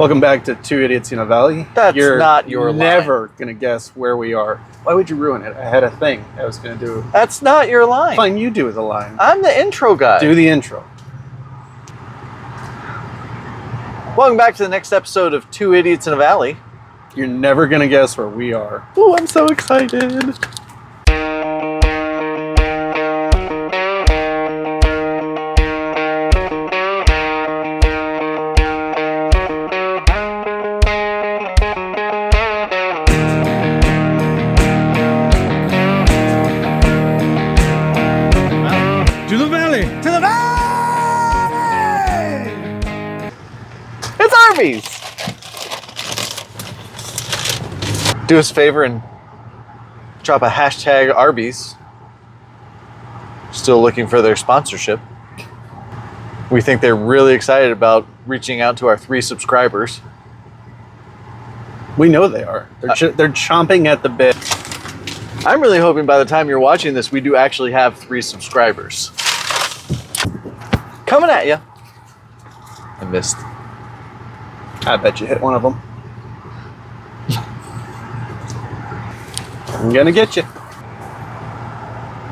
Welcome back to Two Idiots in a Valley. That's not your line. You're never going to guess where we are. Why would you ruin it? I had a thing I was going to do. That's not your line. Fine, you do the line. I'm the intro guy. Do the intro. Welcome back to the next episode of Two Idiots in a Valley. You're never going to guess where we are. Oh, I'm so excited. It's Arby's! Do us a favor and drop a hashtag Arby's. Still looking for their sponsorship. We think they're really excited about reaching out to our 3 subscribers. We know they are. They're chomping at the bit. I'm really hoping by the time you're watching this, we do actually have 3 subscribers. Coming at you. I missed. I bet you hit one of them. I'm gonna get you.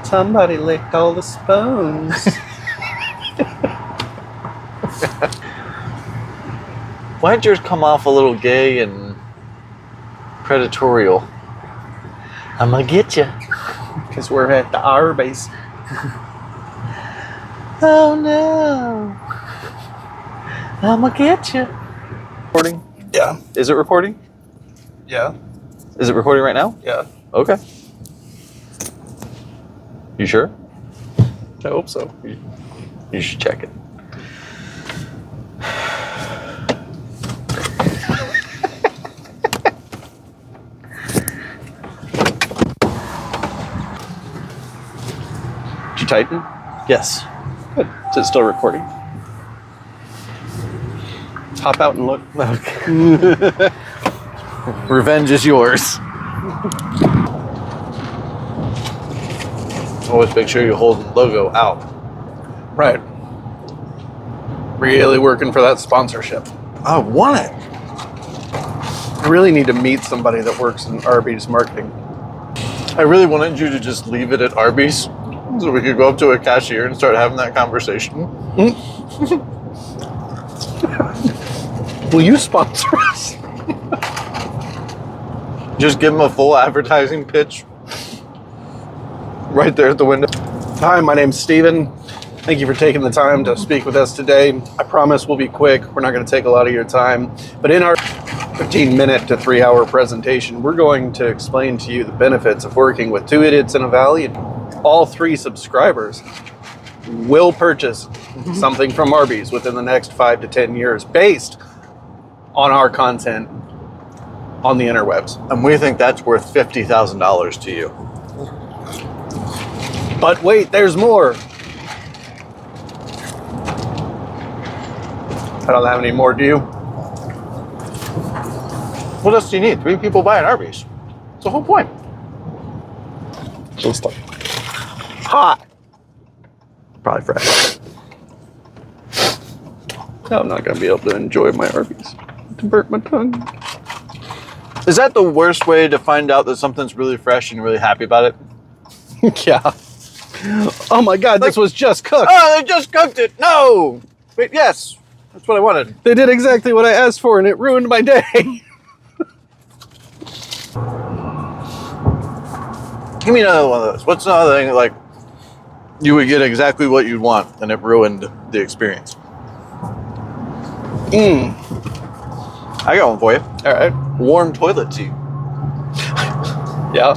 Somebody licked all the spoons. Why'd yours come off a little gay and predatorial? I'm gonna get you. Because we're at the Arby's. Oh no. I'm gonna get you. Recording? Yeah. Is it recording? Yeah. Is it recording right now? Yeah. Okay. You sure? I hope so. You should check it. Did you tighten? Yes. Good. Is it still recording? Hop out and look. Okay. Revenge is yours. Always make sure you hold the logo out. Right. Really working for that sponsorship. I want it. I really need to meet somebody that works in Arby's marketing. I really wanted you to just leave it at Arby's so we could go up to a cashier and start having that conversation. Will you sponsor us? Just give them a full advertising pitch right there at the window. Hi, my name's Steven. Thank you for taking the time to speak with us today. I promise we'll be quick. We're not going to take a lot of your time. But in our 15-minute to 3-hour presentation, we're going to explain to you the benefits of working with Two Idiots in a Valley. All 3 subscribers will purchase something from Arby's within the next 5 to 10 years based on our content on the interwebs. And we think that's worth $50,000 to you. But wait, there's more. I don't have any more, do you? What else do you need? 3 people buying Arby's. It's the whole point. Just hot. Probably fresh. No, I'm not going to be able to enjoy my Arby's. To burn my tongue. Is that the worst way to find out that something's really fresh and you're really happy about it? Yeah. Oh my God, this was just cooked. Oh, they just cooked it. No. Wait, yes. That's what I wanted. They did exactly what I asked for and it ruined my day. Give me another one of those. What's another thing like you would get exactly what you'd want and it ruined the experience? I got one for you. All right. Warm toilet seat. Yeah.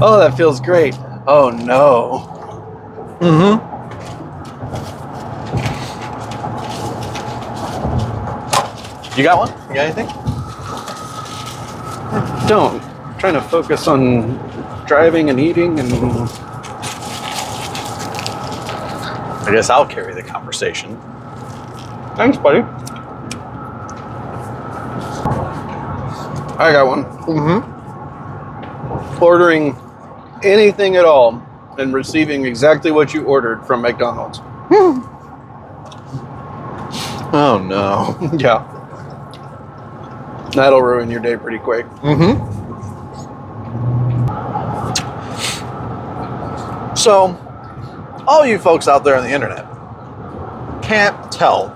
Oh, that feels great. Oh no. You got one? You got anything? Don't. I'm trying to focus on driving and eating and... I guess I'll carry the conversation. Thanks, buddy. I got one. Ordering anything at all and receiving exactly what you ordered from McDonald's. Oh no. Yeah. That'll ruin your day pretty quick. Mm-hmm. So, all you folks out there on the internet can't tell,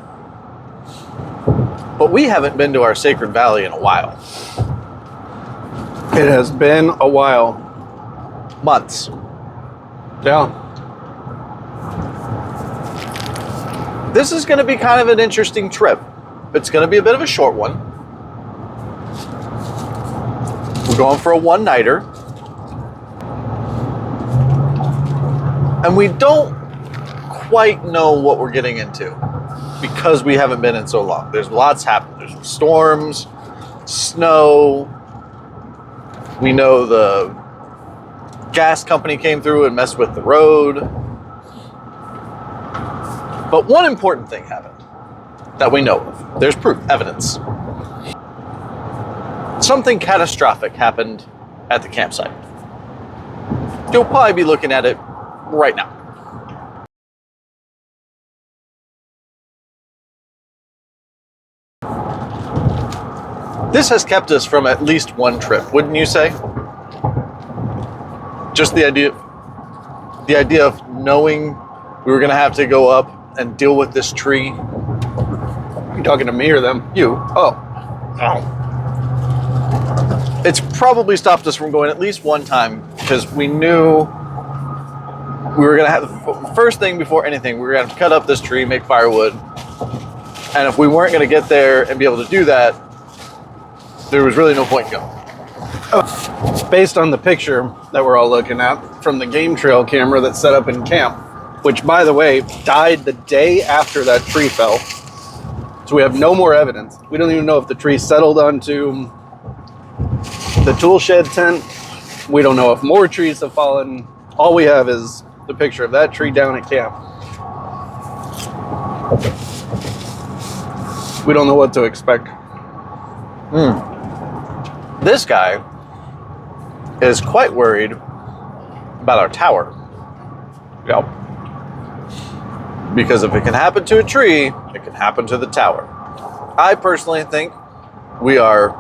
but we haven't been to our sacred valley in a while. It has been a while. Months. Yeah. This is going to be kind of an interesting trip. It's going to be a bit of a short one. We're going for a one-nighter. And we don't quite know what we're getting into because we haven't been in so long. There's lots happened. There's storms, snow. We know the gas company came through and messed with the road. But one important thing happened that we know of. There's proof, evidence. Something catastrophic happened at the campsite. You'll probably be looking at it right now. This has kept us from at least one trip, wouldn't you say? Just the idea of knowing we were going to have to go up and deal with this tree. You talking to me or them? You. Oh. It's probably stopped us from going at least one time because we knew we were going to have, first thing before anything, we were going to have to cut up this tree, make firewood. And if we weren't going to get there and be able to do that, there was really no point in going. Based on the picture that we're all looking at from the game trail camera that's set up in camp, which, by the way, died the day after that tree fell. So we have no more evidence. We don't even know if the tree settled onto the tool shed tent. We don't know if more trees have fallen. All we have is the picture of that tree down at camp. We don't know what to expect. This guy is quite worried about our tower. Yep. Because if it can happen to a tree, it can happen to the tower. I personally think we are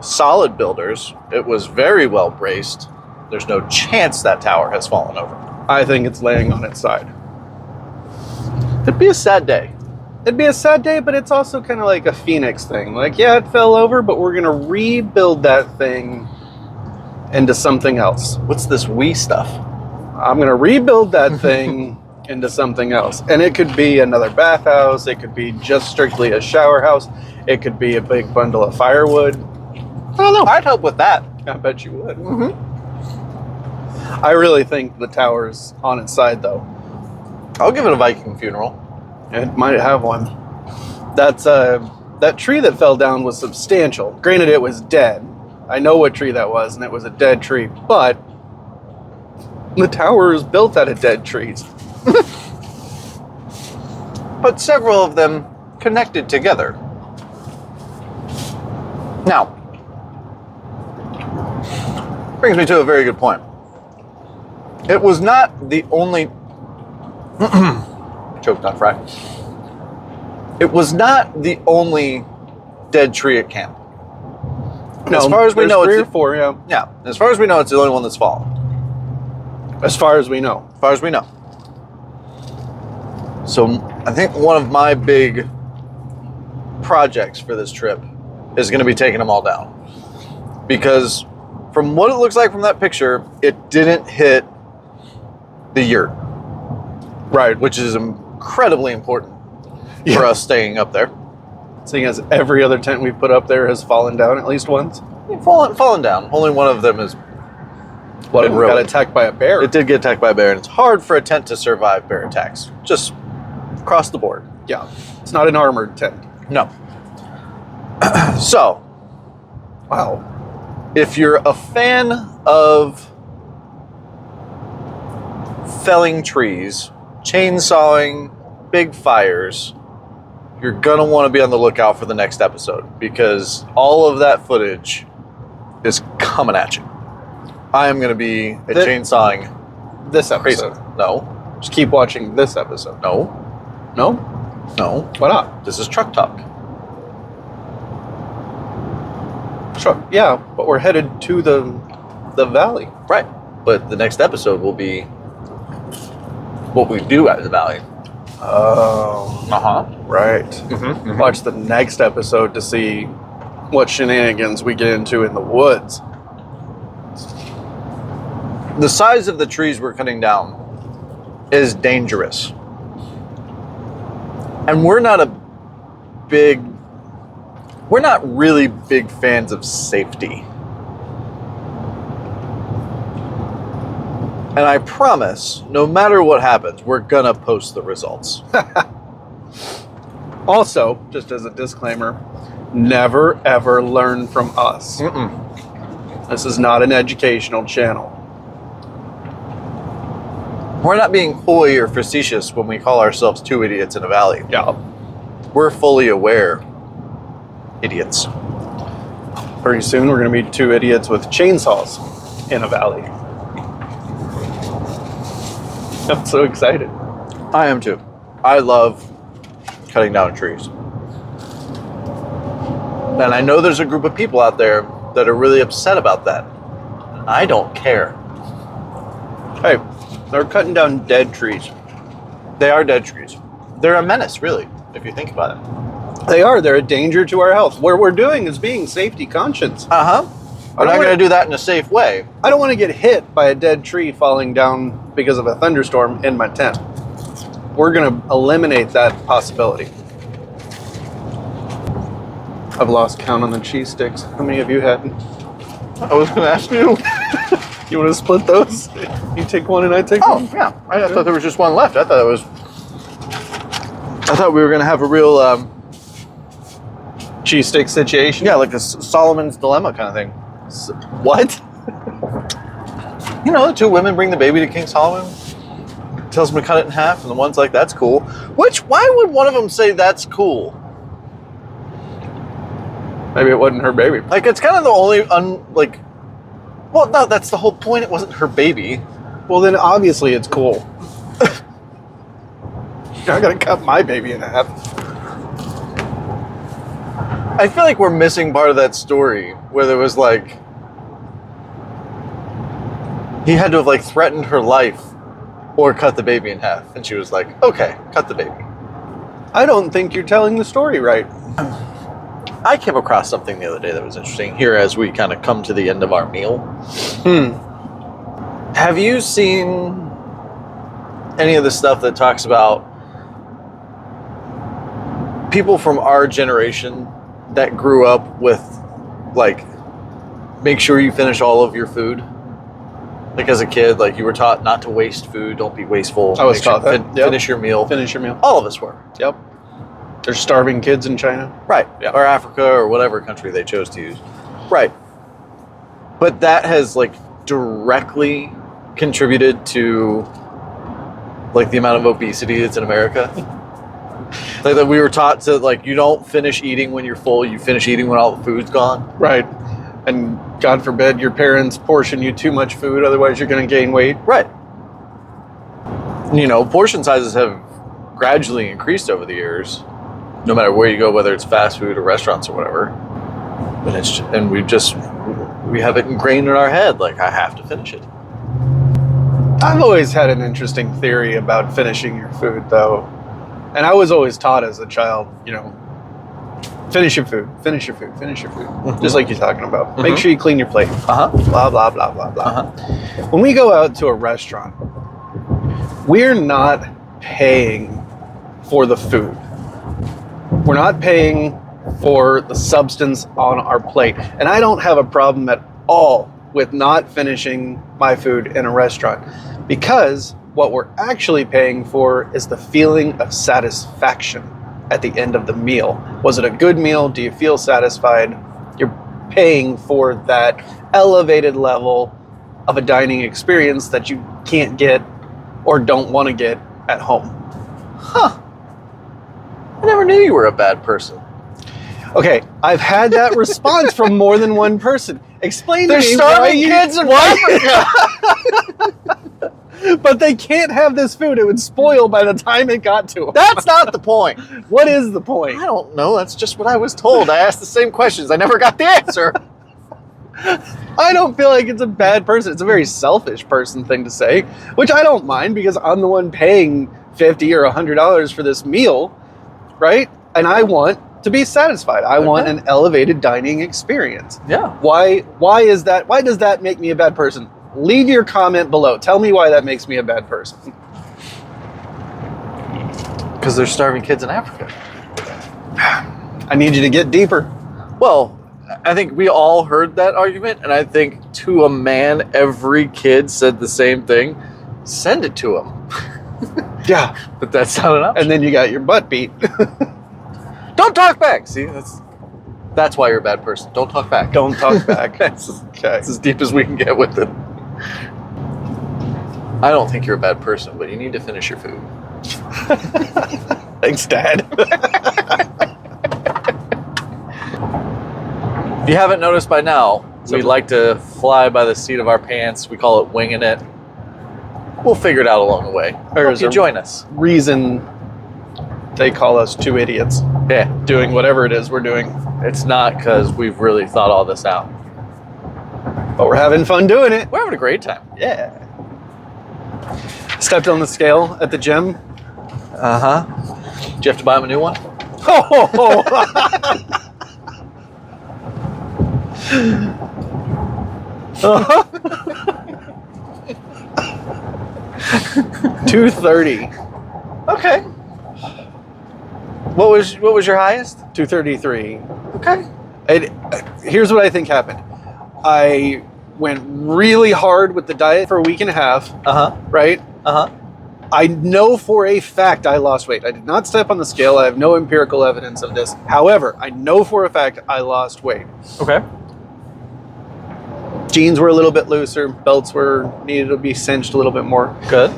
solid builders. It was very well braced. There's no chance that tower has fallen over. I think it's laying on its side. It'd be a sad day. It'd be a sad day, but it's also kind of like a phoenix thing. Like, yeah, it fell over, but we're going to rebuild that thing into something else. What's this we stuff? I'm going to rebuild that thing into something else. And it could be another bathhouse. It could be just strictly a shower house. It could be a big bundle of firewood. I don't know. I'd help with that. I bet you would. I really think the tower's on its side, though. I'll give it a Viking funeral. It might have one. That tree that fell down was substantial. Granted, it was dead. I know what tree that was, and it was a dead tree. But the tower is built out of dead trees. But several of them connected together. Now, brings me to a very good point. It was not the only... Choked on fry. It was not the only dead tree at camp. No, as far as we know, three it's or four, yeah. Yeah, as far as we know, it's the only one that's fallen. As far as we know. As far as we know. So I think one of my big projects for this trip is going to be taking them all down. Because from what it looks like from that picture, it didn't hit the yurt. Right. Which is incredibly important for us staying up there. Seeing as every other tent we've put up there has fallen down at least once. Fallen down. Only one of them is What, it got attacked by a bear? It did get attacked by a bear, and it's hard for a tent to survive bear attacks. Just across the board. Yeah. It's not an armored tent. No. So, Wow. if you're a fan of felling trees, chainsawing, big fires, you're gonna want to be on the lookout for the next episode, because all of that footage is coming at you. I am gonna be chainsawing This crazy. episode. No. Just keep watching this episode. No. No? No. Why not? This is truck talk. Sure. Yeah, but we're headed to the valley. Right. But the next episode will be what we do at the valley. Oh. Uh-huh. Right. Mm-hmm. Watch the next episode to see what shenanigans we get into in the woods. The size of the trees we're cutting down is dangerous. And we're not really big fans of safety. And I promise, no matter what happens, we're gonna post the results. Also, just as a disclaimer, never ever learn from us. Mm-mm. This is not an educational channel. We're not being coy or facetious when we call ourselves two idiots in a valley. Yeah. We're fully aware idiots. Pretty soon we're going to be two idiots with chainsaws in a valley. I'm so excited. I am too. I love cutting down trees. And I know there's a group of people out there that are really upset about that. I don't care. Hey, they're cutting down dead trees. They are dead trees. They're a menace, really, if you think about it. They are. They're a danger to our health. What we're doing is being safety conscious. Uh-huh. We're not going to do that in a safe way. I don't want to get hit by a dead tree falling down because of a thunderstorm in my tent. We're going to eliminate that possibility. I've lost count on the cheese sticks. How many have you had? I was going to ask you. You want to split those? You take one and I take one? Oh, yeah. I thought there was just one left. I thought we were going to have a real Cheese stick situation? yeah, like a Solomon's dilemma kind of thing. What? You know, the two women bring the baby to King Solomon, tells him to cut it in half, and the one's like, that's cool. Why would one of them say that's cool? Maybe it wasn't her baby. Like, it's kind of the only, well, no, that's the whole point. It wasn't her baby. Well, then obviously it's cool. You're not going to cut my baby in half. I feel like we're missing part of that story where there was like, he had to have like threatened her life or cut the baby in half. And she was like, okay, cut the baby. I don't think you're telling the story right. I came across something the other day that was interesting here as we kind of come to the end of our meal. Have you seen any of the stuff that talks about people from our generation that grew up with, like, make sure you finish all of your food? Like, as a kid, like, you were taught not to waste food, don't be wasteful. I was taught that. Yep. Finish your meal. Finish your meal. All of us were. Yep. There's starving kids in China. Right. Yeah. Or Africa or whatever country they chose to use. Right. But that has, like, directly contributed to, like, the amount of obesity that's in America. Like, that we were taught to, like, you don't finish eating when you're full, you finish eating when all the food's gone. Right. And God forbid your parents portion you too much food, otherwise you're going to gain weight. Right. You know, portion sizes have gradually increased over the years, no matter where you go, whether it's fast food or restaurants or whatever. But it's, and we have it ingrained in our head, like, I have to finish it. I've always had an interesting theory about finishing your food, though. And I was always taught as a child, you know, finish your food, finish your food, finish your food. Mm-hmm. Just like you're talking about. Mm-hmm. Make sure you clean your plate. Uh-huh. Blah, blah, blah, blah, blah. Uh-huh. When we go out to a restaurant, we're not paying for the food. We're not paying for the substance on our plate. And I don't have a problem at all with not finishing my food in a restaurant, because what we're actually paying for is the feeling of satisfaction at the end of the meal. Was it a good meal? Do you feel satisfied? You're paying for that elevated level of a dining experience that you can't get or don't want to get at home. Huh. I never knew you were a bad person. Okay, I've had that response from more than one person. Explain to There's me starving kids in Africa. But they can't have this food. It would spoil by the time it got to them. That's not the point. What is the point? I don't know. That's just what I was told. I asked the same questions. I never got the answer. I don't feel like it's a bad person. It's a very selfish person thing to say, which I don't mind because I'm the one paying $50 or $100 for this meal, right? And I want to be satisfied. I want an elevated dining experience. Yeah. Why is that? Why does that make me a bad person? Leave your comment below. Tell me why that makes me a bad person. Because there's starving kids in Africa. I need you to get deeper. Well, I think we all heard that argument, and I think to a man, every kid said the same thing. Send it to him. Yeah. But that's not enough. And then you got your butt beat. Don't talk back. See, that's why you're a bad person. Don't talk back. Don't talk back. That's Okay. as deep as we can get with it. I don't think you're a bad person, but you need to finish your food. Thanks, Dad. If you haven't noticed by now, we like to fly by the seat of our pants. We call it winging it. We'll figure it out along the way. Hope you join us. Reason they call us two idiots Yeah, doing whatever it is we're doing. it's not because we've really thought all this out. But we're having fun doing it. We're having a great time. Yeah. Stepped on the scale at the gym. Uh-huh. Did you have to buy him a new one? Oh! 230. Okay. What was your highest? 233. Okay. Here's what I think happened. I went really hard with the diet for a week and a half, Uh-huh. right? Uh-huh. I know for a fact I lost weight. I did not step on the scale. I have no empirical evidence of this. However, I know for a fact I lost weight. Okay. Jeans were a little bit looser. Belts were needed to be cinched a little bit more. Good.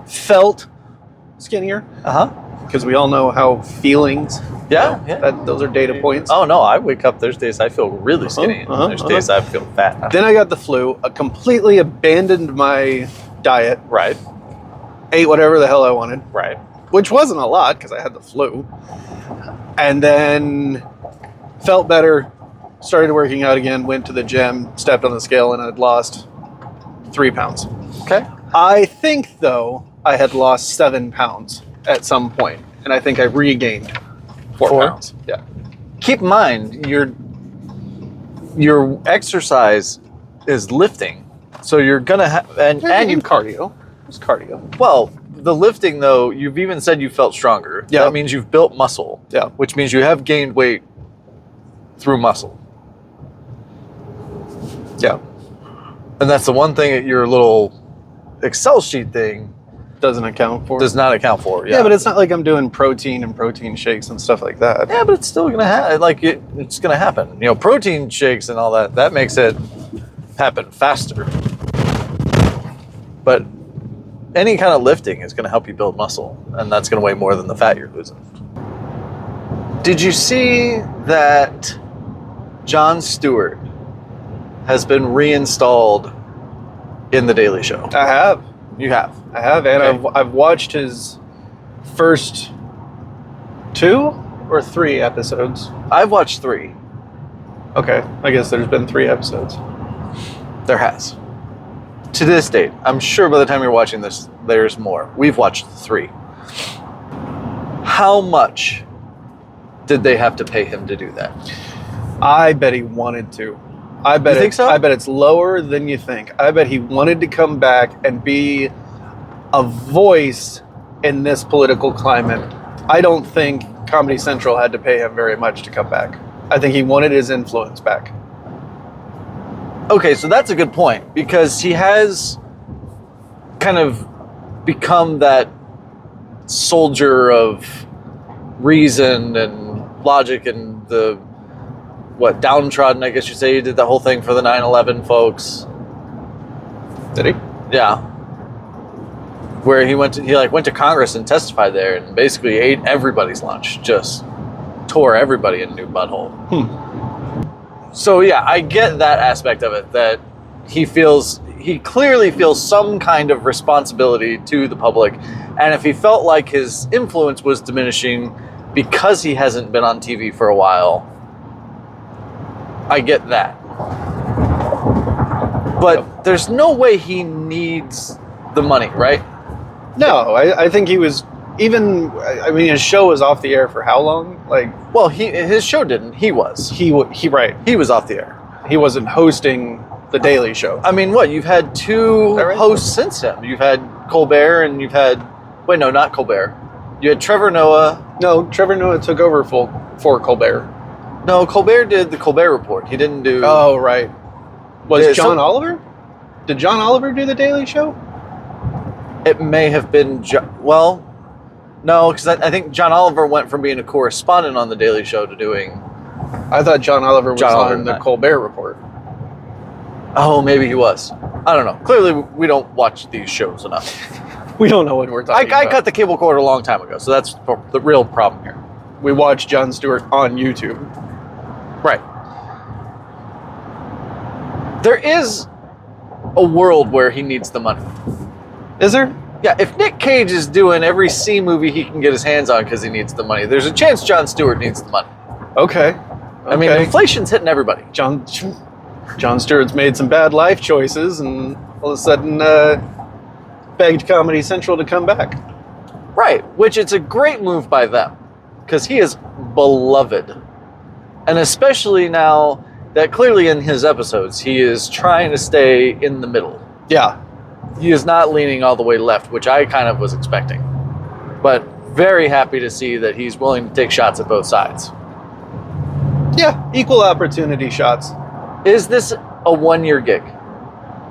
Felt skinnier, Uh-huh. because we all know how feelings, Yeah. Yeah. those are data points. Oh no, I wake up, there's days I feel really skinny. Uh-huh, There's uh-huh. days I feel fat. Then I got the flu. I completely abandoned my diet. Right. Ate whatever the hell I wanted, Right. which wasn't a lot because I had the flu. And then felt better, started working out again, went to the gym, stepped on the scale, and I'd lost 3 pounds. Okay. I think, though, I had lost 7 pounds at some point, and I think I regained 4 4? pounds. Yeah. Keep in mind your exercise is lifting. So you're gonna have and you cardio. It's cardio. well, the lifting though, you've even said you felt stronger. Yeah. That means you've built muscle. Yeah. Which means you have gained weight through muscle. Yeah. And that's the one thing that your little Excel sheet thing Doesn't account for. does not account for. Yeah, but it's not like I'm doing protein and protein shakes and stuff like that. Yeah, but it's still gonna happen. It's gonna happen. You know, protein shakes and all that. That makes it happen faster. But any kind of lifting is gonna help you build muscle, and that's gonna weigh more than the fat you're losing. Did you see that Jon Stewart has been reinstalled in The Daily Show? I have. You have. I have, and Okay. I've watched his first 2 or 3 episodes. I've watched 3. Okay, I guess there's been 3 episodes. There has. To this date, I'm sure by the time you're watching this, there's more. We've watched 3. How much did they have to pay him to do that? I bet he wanted to. I bet You think so? I bet it's lower than you think. I bet he wanted to come back and be a voice in this political climate. I don't think Comedy Central had to pay him very much to come back. I think he wanted his influence back. Okay, so that's a good point, because he has kind of become that soldier of reason and logic and the downtrodden, I guess you say. He did the whole thing for the 9/11 folks. Did he? Yeah. Where he went to Congress and testified there and basically ate everybody's lunch. Just tore everybody a new butthole. So yeah, I get that aspect of it, that he clearly feels some kind of responsibility to the public. And if he felt like his influence was diminishing because he hasn't been on TV for a while, I get that. But there's no way he needs the money, right? No, I think he was even. I mean, his show was off the air for how long? Like, well, his show didn't. He was. He right. He was off the air. He wasn't hosting the Daily Show. I mean, what? You've had two hosts since him. You've had Colbert, and you've had. Wait, no, not Colbert. You had Trevor Noah. No, Trevor Noah took over for Colbert. No, Colbert did the Colbert Report. He didn't do. Oh, right. Was John Oliver? Did John Oliver do the Daily Show? It may have been. Well, no, because I think John Oliver went from being a correspondent on the Daily Show to doing. I thought John Oliver was on the Colbert Report. Oh, maybe he was. I don't know. Clearly, we don't watch these shows enough. We don't know what we're talking about. I cut the cable cord a long time ago, so that's the real problem here. We watch Jon Stewart on YouTube. Right. There is a world where he needs the money. Is there? Yeah, if Nick Cage is doing every C movie he can get his hands on because he needs the money, there's a chance Jon Stewart needs the money. Okay. I mean, inflation's hitting everybody. Jon Stewart's made some bad life choices, and all of a sudden begged Comedy Central to come back. Right, which it's a great move by them, because he is beloved. And especially now that clearly in his episodes, he is trying to stay in the middle. Yeah. He is not leaning all the way left, which I kind of was expecting. But very happy to see that he's willing to take shots at both sides. Yeah, equal opportunity shots. Is this a one-year gig?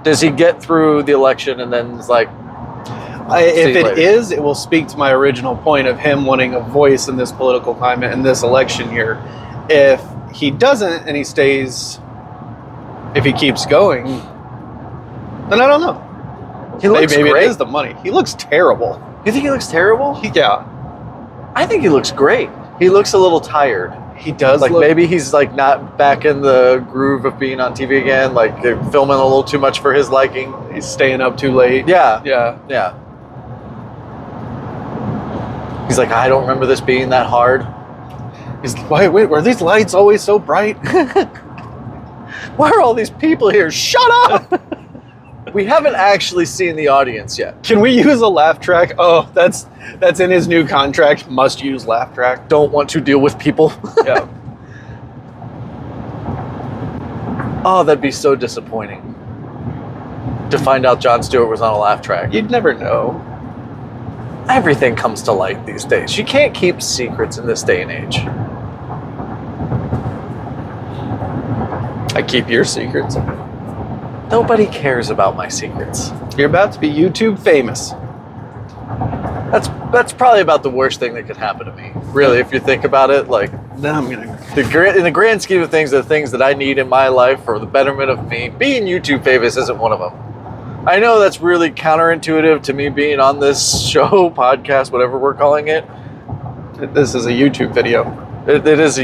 Does he get through the election and then it's like... If it is, it will speak to my original point of him wanting a voice in this political climate in this election year. If he doesn't and he stays, if he keeps going, then I don't know. He looks maybe great. It is the money. He looks terrible. You think he looks terrible? Yeah. I think he looks great. He looks a little tired. He does like maybe he's like not back in the groove of being on TV again, like they're filming a little too much for his liking. He's staying up too late. Yeah. Yeah. He's like, I don't remember this being that hard. He's wait, were these lights always so bright? Why are all these people here? Shut up! We haven't actually seen the audience yet. Can we use a laugh track? Oh, that's in his new contract. Must use laugh track. Don't want to deal with people. Yeah. Oh, that'd be so disappointing. To find out Jon Stewart was on a laugh track. You'd never know. Everything comes to light these days. You can't keep secrets in this day and age. I keep your secrets. Nobody cares about my secrets. You're about to be YouTube famous. That's probably about the worst thing that could happen to me. Really, if you think about it, like Then I'm gonna. in the grand scheme of things, the things that I need in my life for the betterment of me, being YouTube famous isn't one of them. I know that's really counterintuitive to me being on this show, podcast, whatever we're calling it. This is a YouTube video. It is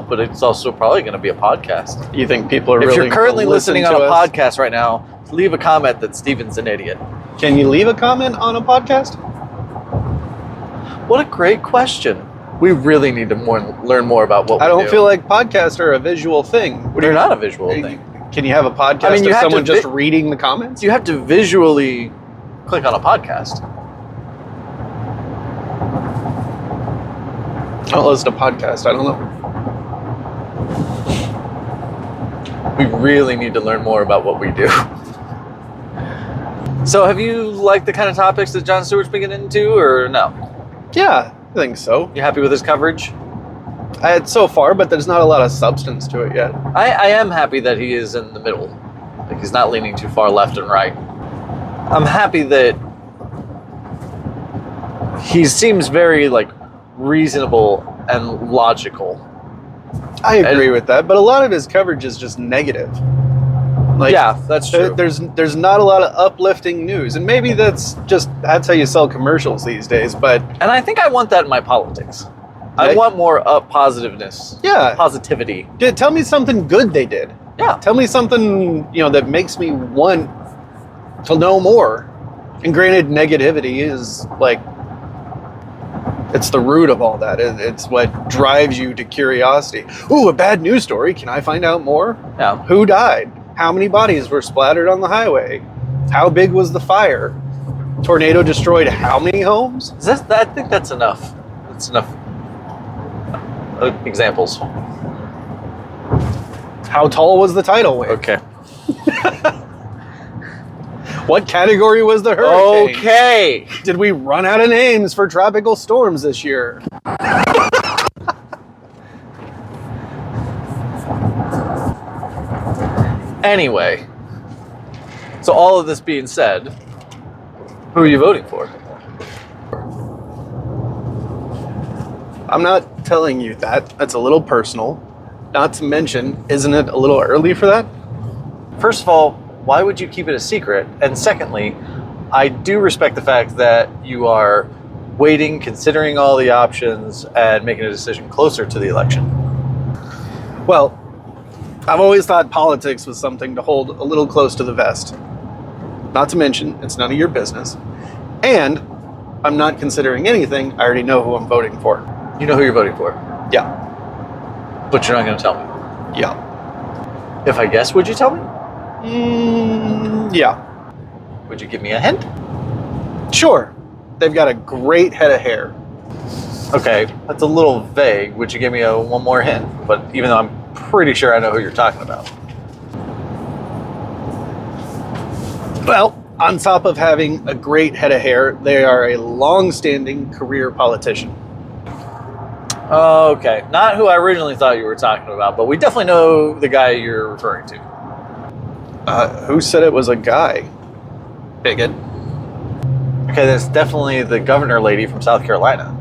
but it's also probably going to be a podcast. You think people are If really you're currently listening on a us? podcast right now, leave a comment that Steven's an idiot. Can you leave a comment on a podcast? What a great question. We really need to learn more about what we do. I don't feel like podcasts are a visual thing. They're not a visual thing. Can you have a podcast of someone just reading the comments? You have to visually click on a podcast. I'll listen to podcast. I don't know. We really need to learn more about what we do. So have you liked the kind of topics that Jon Stewart's been getting into, or no? Yeah, I think so. You happy with his coverage? So far, but there's not a lot of substance to it yet. I am happy that he is in the middle. Like he's not leaning too far left and right. I'm happy that he seems very like reasonable and logical. I agree with that, but a lot of his coverage is just negative. Like, yeah, that's true. There's not a lot of uplifting news, and maybe that's how you sell commercials these days. But and I think I want that in my politics. I want more positiveness. Yeah. Positivity. Tell me something good they did. Yeah. Tell me something, that makes me want to know more. And granted, negativity is like, it's the root of all that. It's what drives you to curiosity. Ooh, a bad news story. Can I find out more? Yeah. Who died? How many bodies were splattered on the highway? How big was the fire? Tornado destroyed how many homes? I think that's enough. That's enough examples. How tall was the tidal wave? Okay. What category was the hurricane? Okay. Did we run out of names for tropical storms this year? Anyway, so all of this being said, who are you voting for? I'm not telling you that. That's a little personal. Not to mention, isn't it a little early for that? First of all, why would you keep it a secret? And secondly, I do respect the fact that you are waiting, considering all the options, and making a decision closer to the election. Well, I've always thought politics was something to hold a little close to the vest. Not to mention, it's none of your business. And I'm not considering anything. I already know who I'm voting for. You know who you're voting for, Yeah. but you're not going to tell me. Yeah. If I guess, would you tell me? Yeah. Would you give me a hint? Sure. They've got a great head of hair. Okay, that's a little vague. Would you give me one more hint? But even though I'm pretty sure I know who you're talking about. Well, on top of having a great head of hair, they are a long-standing career politician. Okay, not who I originally thought you were talking about, but we definitely know the guy you're referring to. Who said it was a guy? Bigot. Okay, that's definitely the governor lady from South Carolina.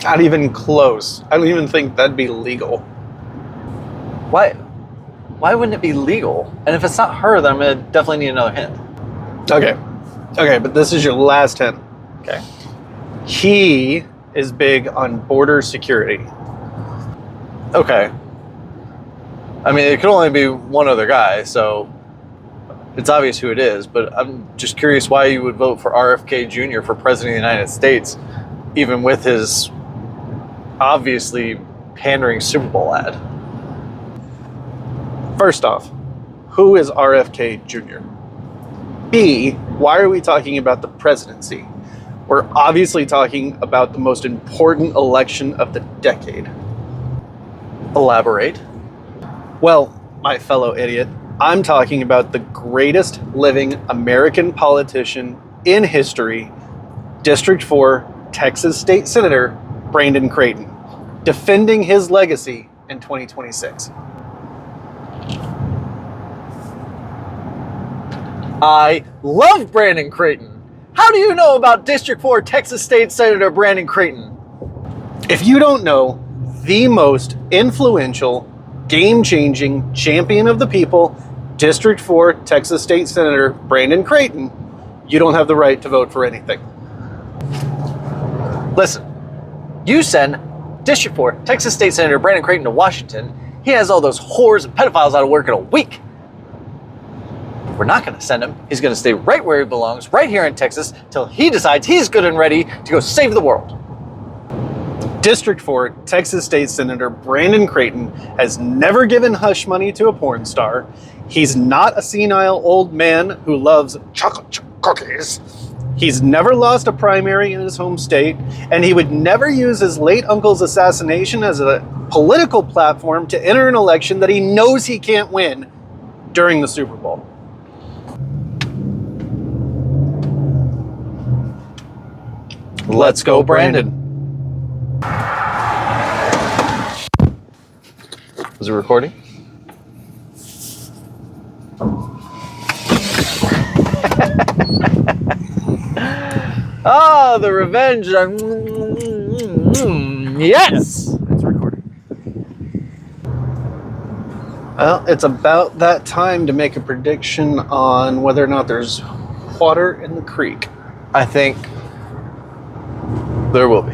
Not even close. I don't even think that'd be legal. Why? Why wouldn't it be legal? And if it's not her, then I'm gonna definitely need another hint. Okay, but this is your last hint. Okay. He is big on border security. Okay. I mean, it could only be one other guy, so it's obvious who it is, but I'm just curious why you would vote for RFK Jr. for President of the United States, even with his obviously pandering Super Bowl ad. First off, who is RFK Jr.? B, why are we talking about the presidency? We're obviously talking about the most important election of the decade. Elaborate. Well, my fellow idiot, I'm talking about the greatest living American politician in history, District 4 Texas State Senator Brandon Creighton, defending his legacy in 2026. I love Brandon Creighton. How do you know about District 4 Texas State Senator Brandon Creighton? If you don't know the most influential, game-changing champion of the people, District 4 Texas State Senator Brandon Creighton, you don't have the right to vote for anything. Listen, you send District 4 Texas State Senator Brandon Creighton to Washington, he has all those whores and pedophiles out of work in a week. We're not going to send him. He's going to stay right where he belongs, right here in Texas, till he decides he's good and ready to go save the world. District 4 Texas State Senator Brandon Creighton has never given hush money to a porn star. He's not a senile old man who loves chocolate chip cookies. He's never lost a primary in his home state, and he would never use his late uncle's assassination as a political platform to enter an election that he knows he can't win during the Super Bowl. Let's go, Brandon. Was it recording? Ah, the revenge. Yes! It's recording. Well, it's about that time to make a prediction on whether or not there's water in the creek. I think there will be.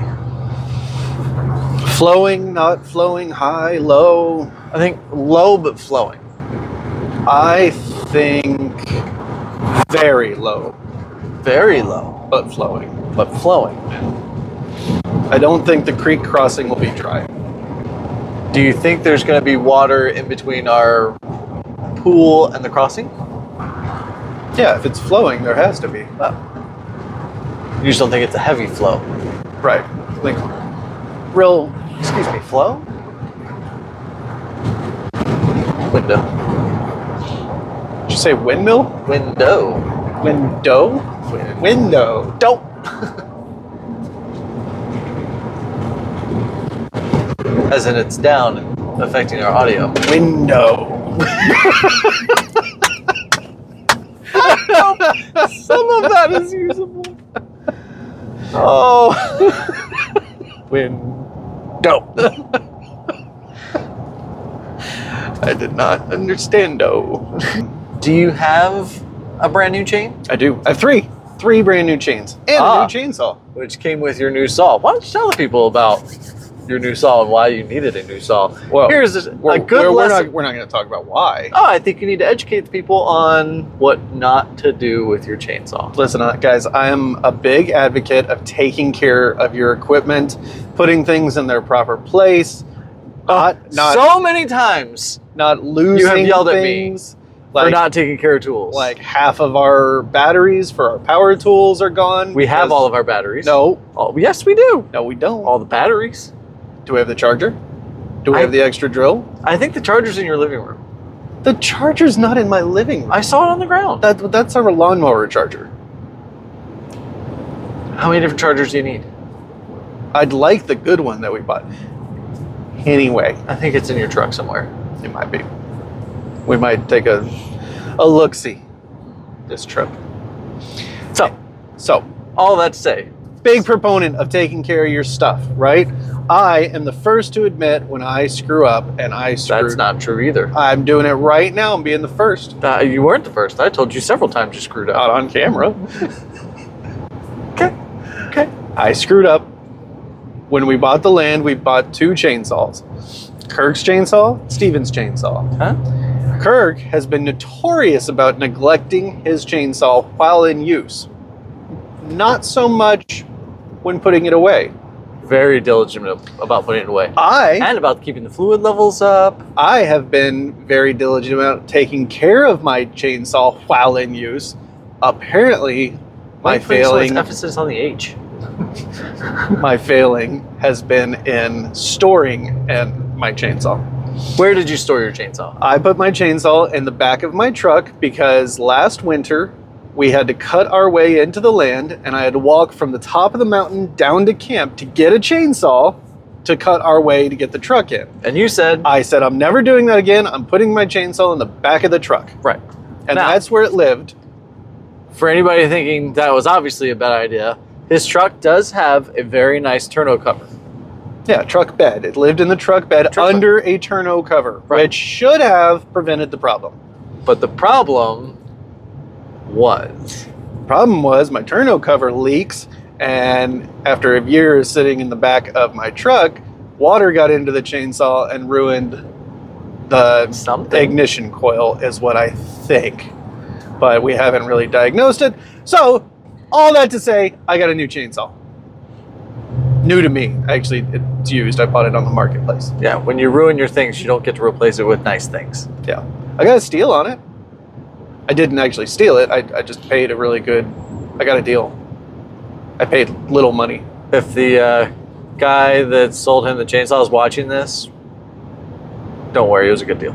Flowing, not flowing, high, low. I think low but flowing. I think very low, Very low but flowing. but flowing. I don't think the creek crossing will be dry. Do you think there's going to be water in between our pool and the crossing? Yeah, if it's flowing, there has to be. You just don't think it's a heavy flow? Right. Like, real. Excuse me, flow? Window. Did you say windmill? Window. Window? Window. Don't. As in it's down and affecting our audio. Window. Some of that is usable. Oh. Window. I did not understand. Do you have a brand new chain? I do. I have three brand new chains and a new chainsaw. Which came with your new saw. Why don't you tell the people about your new saw and why you needed a new saw? Well, here's a good lesson. We're not going to talk about why. Oh, I think you need to educate the people on what not to do with your chainsaw. Listen, guys, I am a big advocate of taking care of your equipment, putting things in their proper place, not so many times not losing you have yelled things. at me Like, for not taking care of tools. like half of our batteries for our power tools are gone. We have because- all of our batteries. No, Yes, we do. no, we don't. All the batteries. Do we have the charger? Do we have the extra drill? I think the charger's in your living room. The charger's not in my living room. I saw it on the ground. That's our lawnmower charger. How many different chargers do you need? I'd like the good one that we bought. Anyway, I think it's in your truck somewhere. it might be. We might take a look-see this trip. So, All that to say, big proponent of taking care of your stuff, right? I am the first to admit when I screw up, and I screwed. that's not true either. I'm doing it right now. I'm being the first. You weren't the first. I told you several times you screwed Not up. on camera. Okay. I screwed up. When we bought the land, we bought two chainsaws. Kirk's chainsaw, Steven's chainsaw. Huh? Kirk has been notorious about neglecting his chainsaw while in use. Not so much when putting it away. Very diligent about putting it away. I And about keeping the fluid levels up. have been very diligent about taking care of my chainsaw while in use. Apparently, my Why putting so much failing emphasis on the H. my failing has been in storing my chainsaw. Where did you store your chainsaw? I put my chainsaw in the back of my truck because last winter we had to cut our way into the land, and I had to walk from the top of the mountain down to camp to get a chainsaw to cut our way to get the truck in. And you said, I said, I'm never doing that again. I'm putting my chainsaw in the back of the truck. right. And Now- that's where it lived. For anybody thinking that was obviously a bad idea, his truck does have a very nice tonneau cover. Yeah, truck bed. It lived in the truck bed Truck under a tonneau cover, Right. which should have prevented the problem. But the problem was, Problem was my tonneau cover leaks, and after a year of sitting in the back of my truck, water got into the chainsaw and ruined the Something. ignition coil, is what I think. But we haven't really diagnosed it. So, all that to say, I got a new chainsaw. New to me. Actually, it's used. I bought it on the marketplace. yeah, when you ruin your things, you don't get to replace it with nice things. Yeah. I got a steal on it. I didn't actually steal it. I just paid a really good... I got a deal. I paid little money. If the guy that sold him the chainsaw is watching this, don't worry, it was a good deal.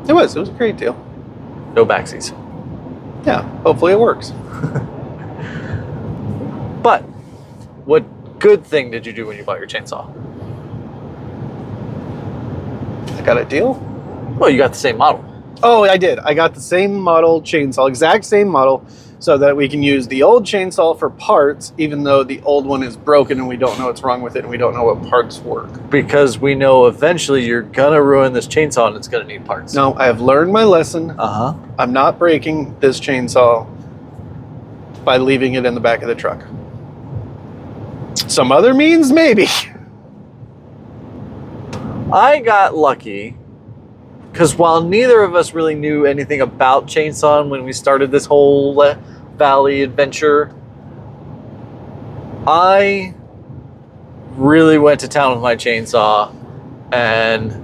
It was a great deal. No backsies. Yeah, hopefully it works. But what good thing did you do when you bought your chainsaw? I got a deal. Well, you got the same model. Oh, I did. I got the same model chainsaw, exact same model, so that we can use the old chainsaw for parts, even though the old one is broken and we don't know what's wrong with it and we don't know what parts work. Because we know eventually you're gonna ruin this chainsaw and it's gonna need parts. No, I have learned my lesson. Uh-huh. I'm not breaking this chainsaw by leaving it in the back of the truck. Some other means, maybe. I got lucky because while neither of us really knew anything about chainsawing when we started this whole valley adventure, I really went to town with my chainsaw and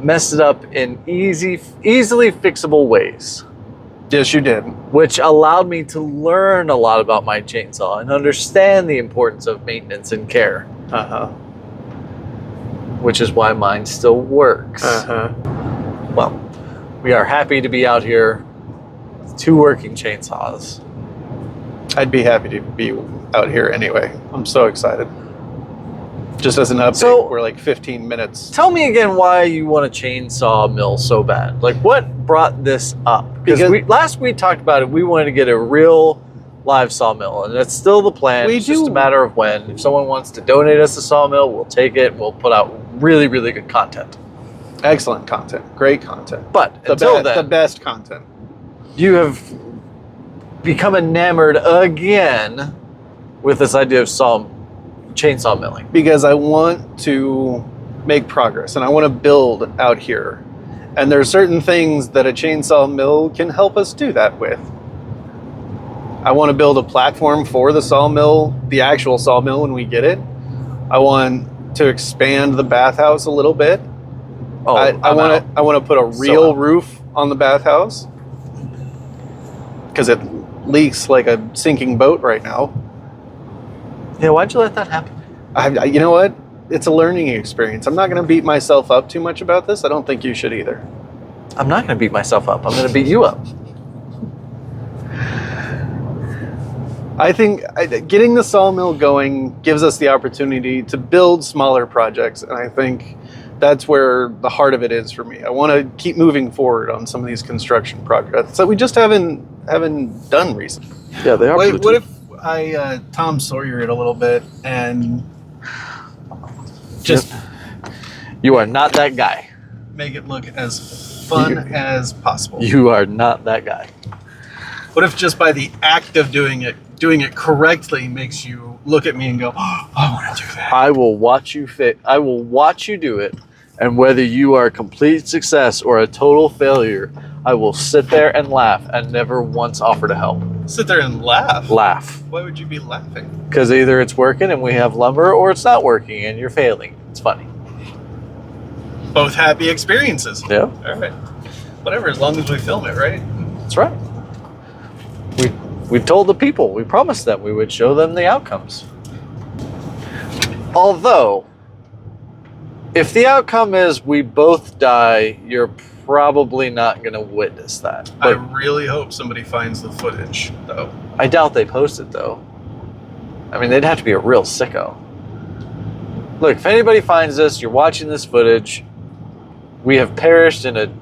messed it up in easily fixable ways. Yes, you did. Which allowed me to learn a lot about my chainsaw and understand the importance of maintenance and care. Which is why mine still works. Well, we are happy to be out here with 2 working chainsaws. I'd be happy to be out here anyway. I'm so excited. Just as an update, So- we're like 15 minutes. Tell me again why you want a chainsaw mill so bad. Like, what brought this up? Because last we talked about it, we wanted to get a real live sawmill, and that's still the plan. It's just a matter of when. If someone wants to donate us a sawmill, we'll take it. We'll put out really, really good content. Excellent content. Great content. But until then, the best content. you have become enamored again with this idea of chainsaw milling. Because I want to make progress and I want to build out here. And there are certain things that a chainsaw mill can help us do that with. I want to build a platform for the sawmill, the actual sawmill when we get it. I want to expand the bathhouse a little bit. Oh, I want to put a real roof on the bathhouse because it leaks like a sinking boat right now. Yeah, why'd you let that happen? You know what? It's a learning experience. I'm not going to beat myself up too much about this. I don't think you should either. I'm not going to beat myself up. I'm going to beat you up. I think getting the sawmill going gives us the opportunity to build smaller projects, and I think that's where the heart of it is for me. I want to keep moving forward on some of these construction projects that we just haven't done recently. Yeah, they are. Wait, what if I Tom Sawyer it a little bit and just You are not that guy. make it look as fun as possible? You are not that guy. What if just by the act of doing it correctly makes you look at me and go, oh, I want to do that. I will watch you I will watch you do it, and whether you are a complete success or a total failure, I will sit there and laugh and never once offer to help. Sit there and laugh. Laugh. Why would you be laughing? Because either it's working and we have lumber, or it's not working and you're failing. It's funny. Both happy experiences. Yeah. All right. Whatever, as long as we film it, right? That's right. We told the people, we promised them we would show them the outcomes. Although, if the outcome is we both die, you're probably not going to witness that. I But really hope somebody finds the footage, though. I doubt they post it, though. I mean, they'd have to be a real sicko. Look, if anybody finds this, you're watching this footage, we have perished in a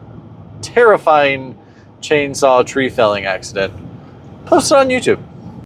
terrifying chainsaw tree felling accident. Post it on YouTube.